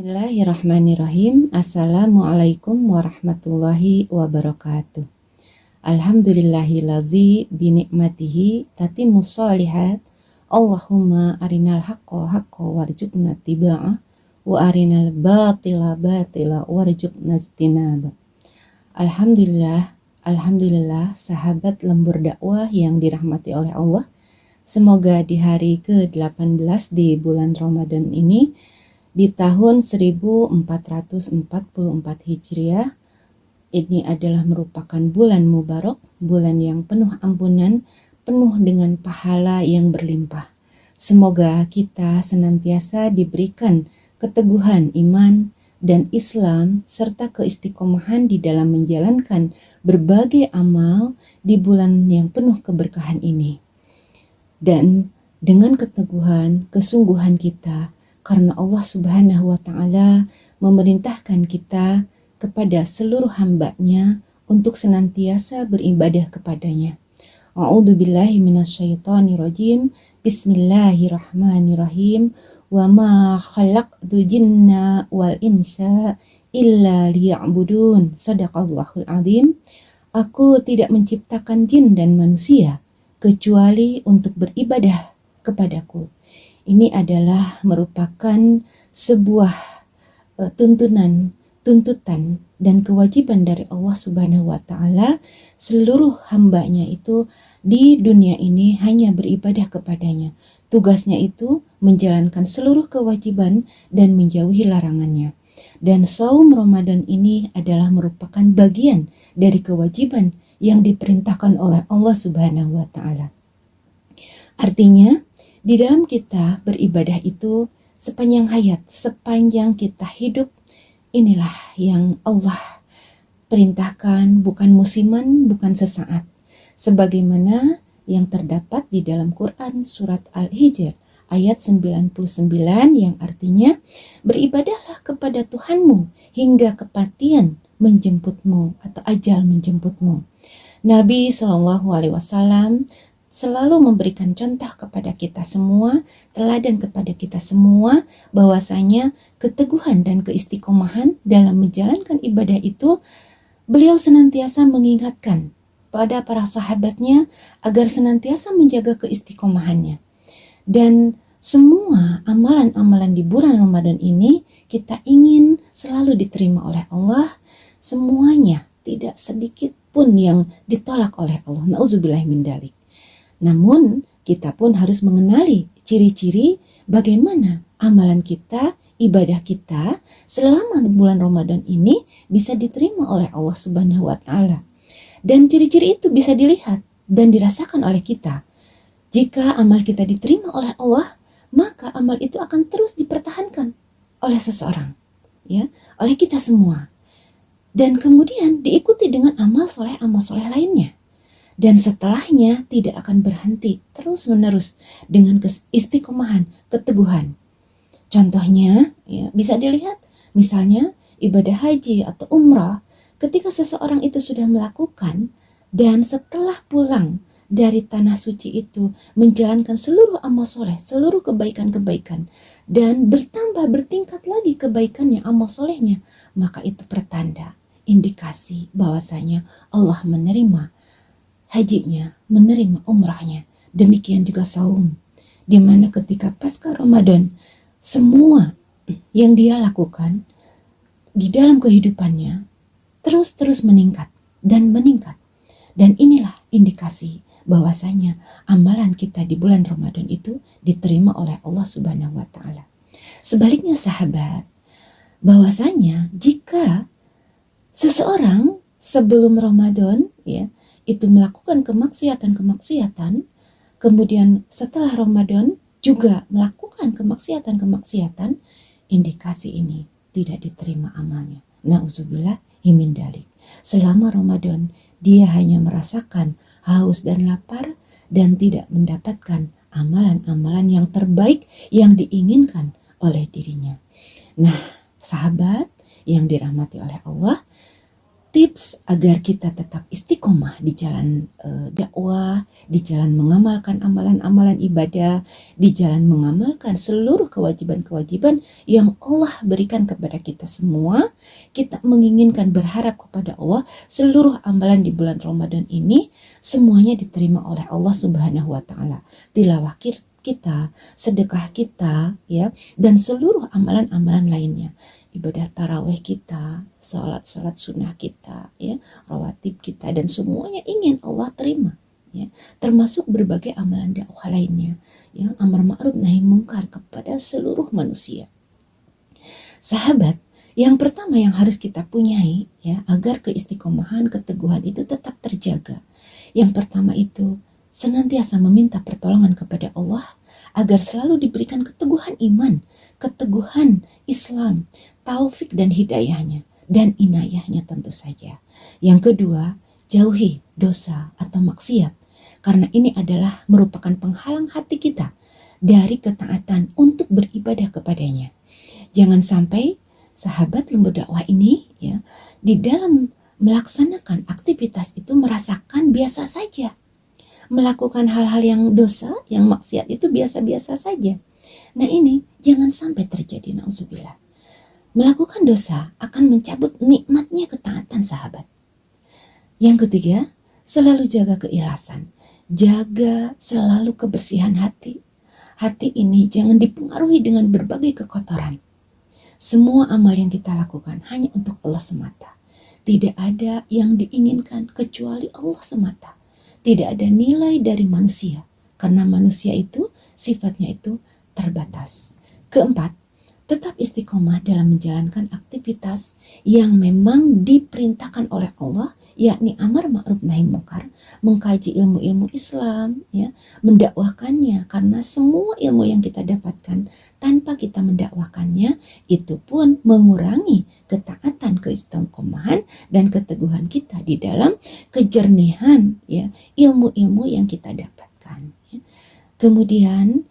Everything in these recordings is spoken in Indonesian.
Bismillahirrahmanirrahim. Assalamualaikum warahmatullahi wabarakatuh. Alhamdulillahillazi binikmatihi tatimmus shalihat. Allahumma arinal haqqa haqqa warzuqna tiba'ah wa arinal batila batila warzuqna ijtinaba. Alhamdulillah sahabat lembur dakwah yang dirahmati oleh Allah. Semoga di hari ke-18 di bulan Ramadan ini, di tahun 1444 Hijriah, ini adalah merupakan bulan mubarak, bulan yang penuh ampunan, penuh dengan pahala yang berlimpah. Semoga kita senantiasa diberikan keteguhan iman dan Islam serta keistiqomahan di dalam menjalankan berbagai amal di bulan yang penuh keberkahan ini. Dan dengan keteguhan, kesungguhan kita, karena Allah Subhanahu wa Ta'ala memerintahkan kita kepada seluruh hamba-Nya untuk senantiasa beribadah kepadanya. A'udzubillahi minasyaitonirrajim. Bismillahirrahmanirrahim. Wa ma khalaqtu jinna wal insa illa liya'budun. Shadaqallahul azim. Aku tidak menciptakan jin dan manusia kecuali untuk beribadah kepadaku. Ini adalah merupakan sebuah tuntutan dan kewajiban dari Allah Subhanahu wa Ta'ala. Seluruh hambanya itu di dunia ini hanya beribadah kepadanya. Tugasnya itu menjalankan seluruh kewajiban dan menjauhi larangannya. Dan saum Ramadan ini adalah merupakan bagian dari kewajiban yang diperintahkan oleh Allah Subhanahu wa Ta'ala. Artinya, di dalam kita beribadah itu sepanjang hayat, sepanjang kita hidup, inilah yang Allah perintahkan, bukan musiman, bukan sesaat. Sebagaimana yang terdapat di dalam Quran surat Al-Hijr ayat 99 yang artinya, beribadahlah kepada Tuhanmu hingga kematian menjemputmu atau ajal menjemputmu. Nabi SAW selalu memberikan contoh kepada kita semua, teladan kepada kita semua, bahwasanya keteguhan dan keistiqomahan dalam menjalankan ibadah itu, beliau senantiasa mengingatkan pada para sahabatnya agar senantiasa menjaga keistiqomahannya. Dan semua amalan-amalan di bulan Ramadan ini kita ingin selalu diterima oleh Allah, semuanya, tidak sedikit pun yang ditolak oleh Allah. Nauzubillahi min dzalik. Namun kita pun harus mengenali ciri-ciri bagaimana amalan kita, ibadah kita selama bulan Ramadan ini bisa diterima oleh Allah Subhanahu wa Ta'ala. Dan ciri-ciri itu bisa dilihat dan dirasakan oleh kita. Jika amal kita diterima oleh Allah, maka amal itu akan terus dipertahankan oleh seseorang, ya, oleh kita semua. Dan kemudian diikuti dengan amal soleh lainnya. Dan setelahnya tidak akan berhenti terus-menerus dengan istiqomahan, keteguhan. Contohnya ya, bisa dilihat misalnya ibadah haji atau umrah, ketika seseorang itu sudah melakukan dan setelah pulang dari tanah suci itu menjalankan seluruh amal soleh, seluruh kebaikan-kebaikan, dan bertingkat lagi kebaikannya, amal solehnya, maka itu pertanda, indikasi bahwasanya Allah menerima hajinya, menerima umrahnya. Demikian juga saum, di mana ketika pasca Ramadan semua yang dia lakukan di dalam kehidupannya terus meningkat dan meningkat. Dan inilah indikasi bahwasanya amalan kita di bulan Ramadan itu diterima oleh Allah Subhanahu wa Ta'ala. Sebaliknya sahabat, bahwasanya jika seseorang sebelum Ramadan ya itu melakukan kemaksiatan, kemudian setelah Ramadan juga melakukan kemaksiatan, indikasi ini tidak diterima amalnya. Nauzubillah min dzalik. Selama Ramadan dia hanya merasakan haus dan lapar dan tidak mendapatkan amalan-amalan yang terbaik yang diinginkan oleh dirinya. Nah, sahabat yang dirahmati oleh Allah, tips agar kita tetap istiqomah di jalan dakwah, di jalan mengamalkan amalan-amalan ibadah, di jalan mengamalkan seluruh kewajiban-kewajiban yang Allah berikan kepada kita semua. Kita menginginkan berharap kepada Allah seluruh amalan di bulan Ramadan ini semuanya diterima oleh Allah Subhanahu wa taala. Tilawah kita, sedekah kita, ya, dan seluruh amalan-amalan lainnya, ibadah tarawih kita, sholat sunnah kita, ya, rawatib kita, dan semuanya ingin Allah terima, ya, termasuk berbagai amalan dakwah lainnya, ya, amar ma'ruf nahi mungkar kepada seluruh manusia. Sahabat, yang pertama yang harus kita punyai, ya, agar keistiqomahan, keteguhan itu tetap terjaga. Yang pertama itu senantiasa meminta pertolongan kepada Allah agar selalu diberikan keteguhan iman, keteguhan Islam, taufik dan hidayahnya, dan inayahnya tentu saja. Yang kedua, jauhi dosa atau maksiat, karena ini adalah merupakan penghalang hati kita dari ketaatan untuk beribadah kepadanya. Jangan sampai sahabat lembu dakwah ini, ya, di dalam melaksanakan aktivitas itu merasakan biasa saja. Melakukan hal-hal yang dosa, yang maksiat itu biasa-biasa saja. Nah ini jangan sampai terjadi, na'udzubillah. Melakukan dosa akan mencabut nikmatnya ketaatan sahabat. Yang ketiga, selalu jaga keikhlasan. Jaga selalu kebersihan hati. Hati ini jangan dipengaruhi dengan berbagai kekotoran. Semua amal yang kita lakukan hanya untuk Allah semata. Tidak ada yang diinginkan kecuali Allah semata. Tidak ada nilai dari manusia, karena manusia itu sifatnya itu terbatas. Keempat, tetap istiqomah dalam menjalankan aktivitas yang memang diperintahkan oleh Allah, yakni amar ma'ruf nahi mungkar, mengkaji ilmu-ilmu Islam, ya, mendakwahkannya, karena semua ilmu yang kita dapatkan tanpa kita mendakwahkannya itu pun mengurangi ketaatan, keistiqomahan dan keteguhan kita di dalam kejernihan, ya, ilmu-ilmu yang kita dapatkan, ya. Kemudian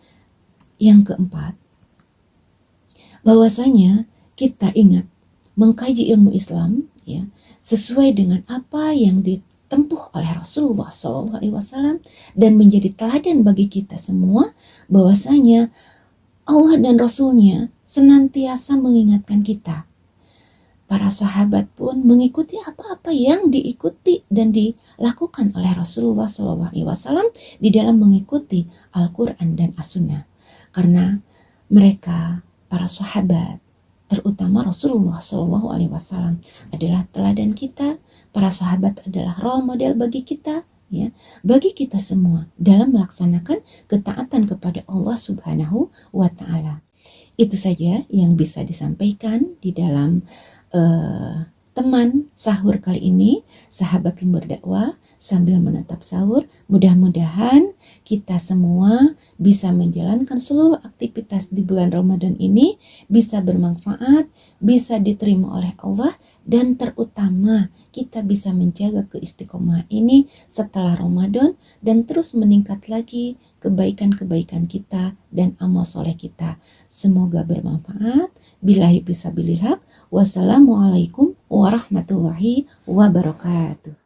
yang keempat, bahwasanya kita ingat mengkaji ilmu Islam, ya, sesuai dengan apa yang ditempuh oleh Rasulullah SAW dan menjadi teladan bagi kita semua, bahwasanya Allah dan Rasulnya senantiasa mengingatkan kita. Para sahabat pun mengikuti apa-apa yang diikuti dan dilakukan oleh Rasulullah SAW di dalam mengikuti Al-Quran dan As-Sunnah, karena mereka, para sahabat, terutama Rasulullah SAW adalah teladan kita. Para sahabat adalah role model bagi kita, ya, bagi kita semua dalam melaksanakan ketaatan kepada Allah Subhanahu wa taala. Itu saja yang bisa disampaikan di dalam teman sahur kali ini, sahabat lembar dakwah sambil menatap sahur. Mudah-mudahan kita semua bisa menjalankan seluruh aktivitas di bulan Ramadan ini bisa bermanfaat, bisa diterima oleh Allah, dan terutama kita bisa menjaga keistiqomahan ini setelah Ramadan dan terus meningkat lagi kebaikan-kebaikan kita dan amal soleh kita. Semoga bermanfaat. Billahi fisabilillah. Wassalamualaikum warahmatullahi wabarakatuh.